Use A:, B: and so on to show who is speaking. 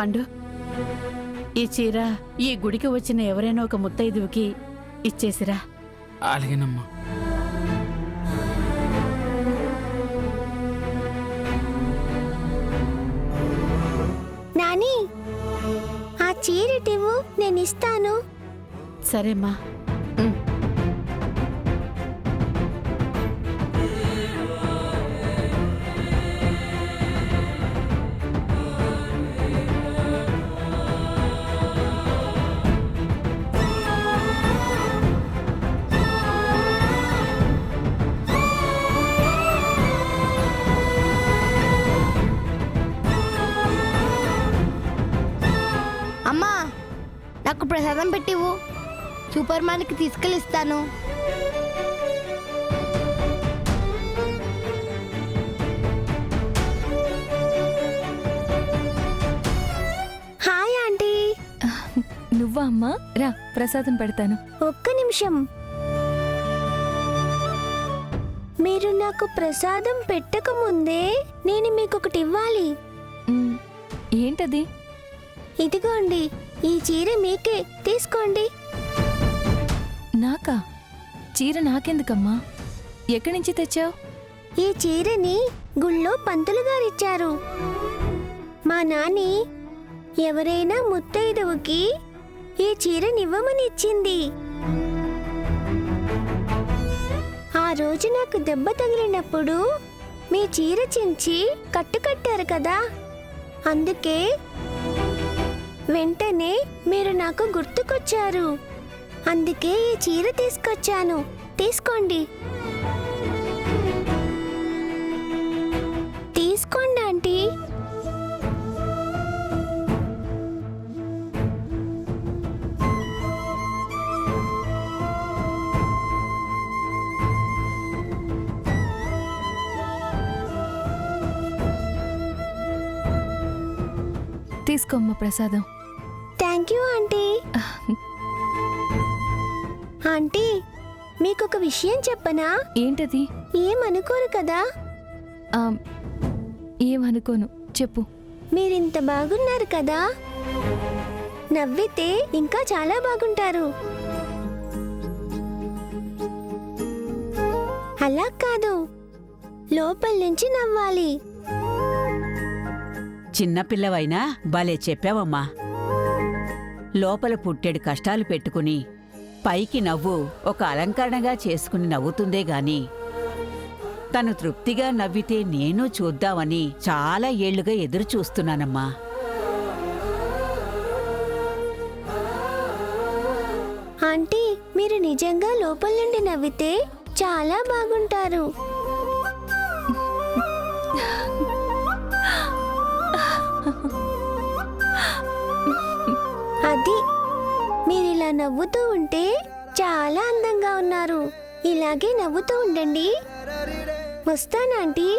A: పండు, ఈ చీర ఈ గుడికి వచ్చిన ఎవరైనా ఒక ముత్తైదువుకి ఇచ్చేసిరా.
B: అలాగేనమ్మా.
C: నాని, ఆ చీరటివ్వు, నేనిస్తాను.
A: సరేమ్మా.
C: అమ్మా, నాకు ప్రసాదం పెట్టివు. సూపర్ మార్కెట్కి తీసుకెళ్ళిస్తాను. Hi aunty.
D: నువ్వా అమ్మా? రా, ప్రసాదం పెడతాను.
C: ఒక్క నిమిషం. మీరు నాకు ప్రసాదం పెట్టకముందే నేను మీకు ఒకటి ఇవ్వాలి.
D: ఏంటది?
C: ఇదిగోండి, ఈ చీర మీకే, తీసుకోండి.
D: నాకా? చీర నాకెందుకమ్మా? ఎక్కడి నుంచి తెచ్చావు?
C: ఈ చీరని గుళ్ళో పంతులు గారిచ్చారు. మా నాని ఎవరైనా ముత్తైదువుకి ఈ చీరనివ్వమని ఇచ్చింది. ఆ రోజు నాకు దెబ్బ తగిలినప్పుడు మీ చీర చించి కట్టుకట్టారు కదా, అందుకే వెంటనే మీరు నాకు గుర్తుకొచ్చారు. అందుకే ఈ చీర తీసుకొచ్చాను. తీసుకోండి. తీసుకోండి ఆంటీ.
D: తీసుకోమ్మా ప్రసాదం.
C: Thank you aunty. ఆంటీ, మీకొక విషయం చెప్పనా?
D: ఏంటది?
C: ఏమనుకోరు కదా?
D: ఏమనుకోను, చెప్పు.
C: మీరింత బాగున్నారు కదా, నవ్వితే ఇంకా చాలా బాగుంటారు. అలా కాదు, లోపల నుంచి నవ్వాలి.
E: చిన్నపిల్లవైనా భలే చెప్పావమ్మా. లోపల పుట్టెడు కష్టాలు పెట్టుకుని పైకి నవ్వు ఒక అలంకరణగా చేసుకుని నవ్వుతుందే గాని తను తృప్తిగా నవ్వితే నేను చూద్దామని చాలా ఏళ్లుగా ఎదురు చూస్తున్నానమ్మా.
C: ఆంటీ, మీరు నిజంగా లోపల నుండి నవ్వితే చాలా బాగుంటారు. అది మీరిలా నవ్వుతూ ఉంటే చాలా అందంగా ఉన్నారు. ఇలాగే నవ్వుతూ ఉండండి. వస్తానా ఆంటీ?